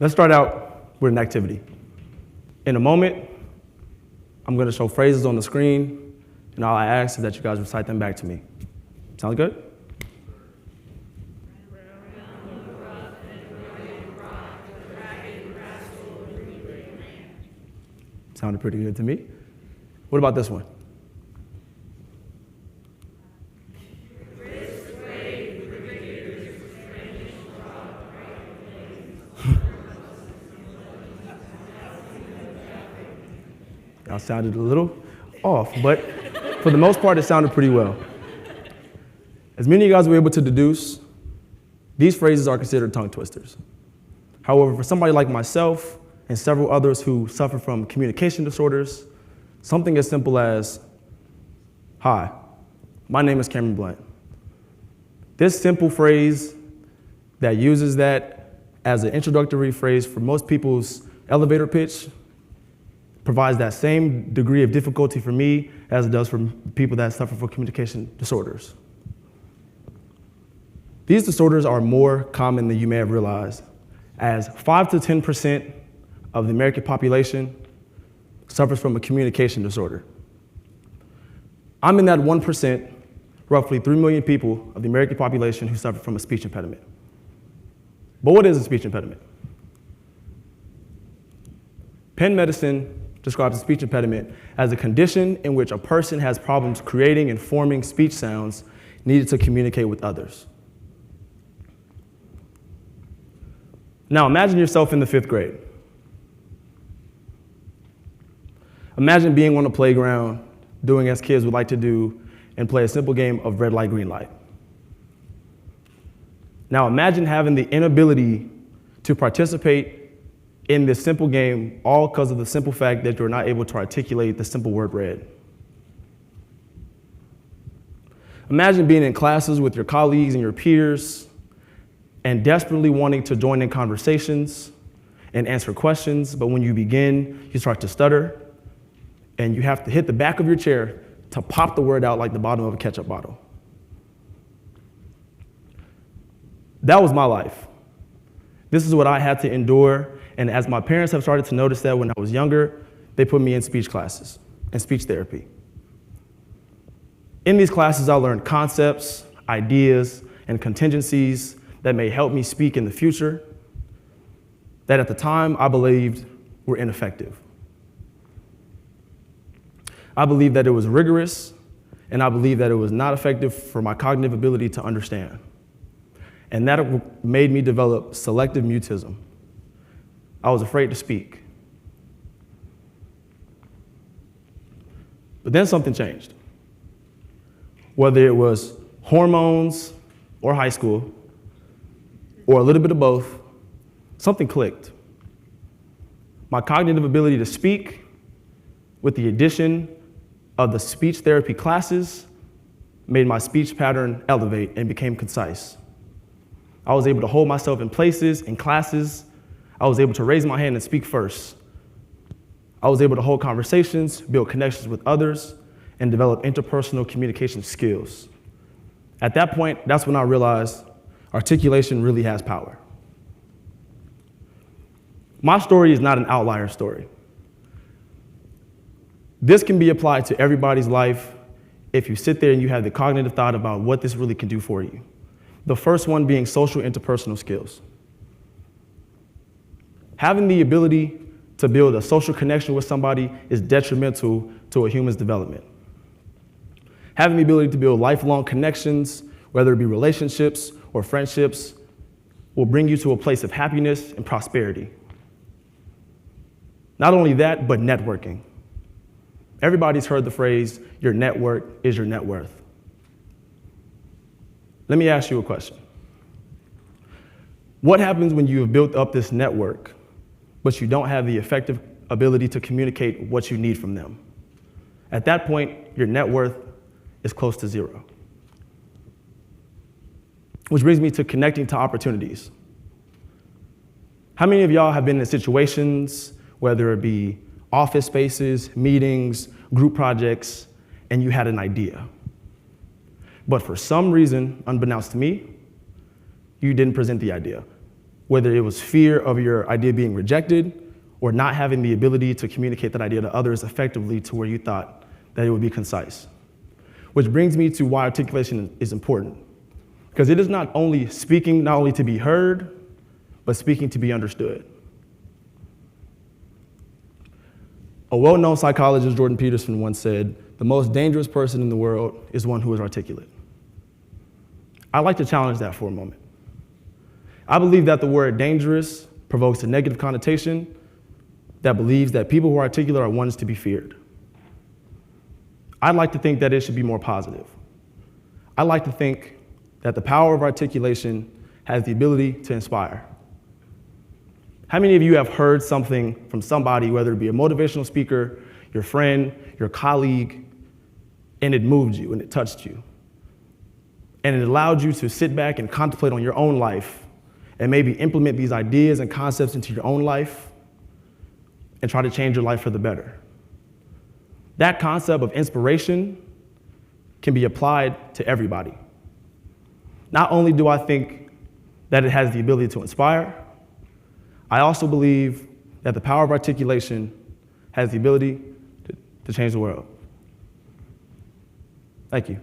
Let's start out with an activity. In a moment, I'm going to show phrases on the screen, and all I ask is that you guys recite them back to me. Sound good? Sounded pretty good to me. What about this one? Y'all sounded a little off, but for the most part, it sounded pretty well. As many of you guys were able to deduce, these phrases are considered tongue twisters. However, for somebody like myself and several others who suffer from communication disorders, something as simple as, "Hi, my name is Cameron Blount." This simple phrase that uses that as an introductory phrase for most people's elevator pitch provides that same degree of difficulty for me as it does for people that suffer from communication disorders. These disorders are more common than you may have realized, as 5 to 10% of the American population suffers from a communication disorder. I'm in that 1%, roughly 3 million people of the American population who suffer from a speech impediment. But what is a speech impediment? Penn Medicine describes a speech impediment as a condition in which a person has problems creating and forming speech sounds needed to communicate with others. Now imagine yourself in the 5th grade. Imagine being on a playground, doing as kids would like to do, and play a simple game of red light, green light. Now imagine having the inability to participate in this simple game, all because of the simple fact that you're not able to articulate the simple word red. Imagine being in classes with your colleagues and your peers and desperately wanting to join in conversations and answer questions, but when you begin, you start to stutter, and you have to hit the back of your chair to pop the word out like the bottom of a ketchup bottle. That was my life. This is what I had to endure. And as my parents have started to notice that when I was younger, they put me in speech classes and speech therapy. In these classes, I learned concepts, ideas, and contingencies that may help me speak in the future that at the time I believed were ineffective. I believed that it was rigorous, and I believed that it was not effective for my cognitive ability to understand. And that made me develop selective mutism. I was afraid to speak. But then something changed. Whether it was hormones or high school, or a little bit of both, something clicked. My cognitive ability to speak, with the addition of the speech therapy classes, made my speech pattern elevate and became concise. I was able to hold myself in places, in classes. I was able to raise my hand and speak first. I was able to hold conversations, build connections with others, and develop interpersonal communication skills. At that point, that's when I realized articulation really has power. My story is not an outlier story. This can be applied to everybody's life if you sit there and you have the cognitive thought about what this really can do for you. The first one being social interpersonal skills. Having the ability to build a social connection with somebody is detrimental to a human's development. Having the ability to build lifelong connections, whether it be relationships or friendships, will bring you to a place of happiness and prosperity. Not only that, but networking. Everybody's heard the phrase, your network is your net worth. Let me ask you a question. What happens when you have built up this network, but you don't have the effective ability to communicate what you need from them? At that point, your net worth is close to zero. Which brings me to connecting to opportunities. How many of y'all have been in situations, whether it be office spaces, meetings, group projects, and you had an idea? But for some reason, unbeknownst to me, you didn't present the idea. whether it was fear of your idea being rejected or not having the ability to communicate that idea to others effectively to where you thought that it would be concise. Which brings me to why articulation is important. Because it is not only speaking, not only to be heard, but speaking to be understood. A well-known psychologist, Jordan Peterson, once said, "The most dangerous person in the world is one who is articulate." I'd like to challenge that for a moment. I believe that the word dangerous provokes a negative connotation that believes that people who are articulate are ones to be feared. I'd like to think that it should be more positive. I'd like to think that the power of articulation has the ability to inspire. How many of you have heard something from somebody, whether it be a motivational speaker, your friend, your colleague, and it moved you and it touched you? And it allowed you to sit back and contemplate on your own life and maybe implement these ideas and concepts into your own life and try to change your life for the better. That concept of inspiration can be applied to everybody. Not only do I think that it has the ability to inspire, I also believe that the power of articulation has the ability to change the world. Thank you.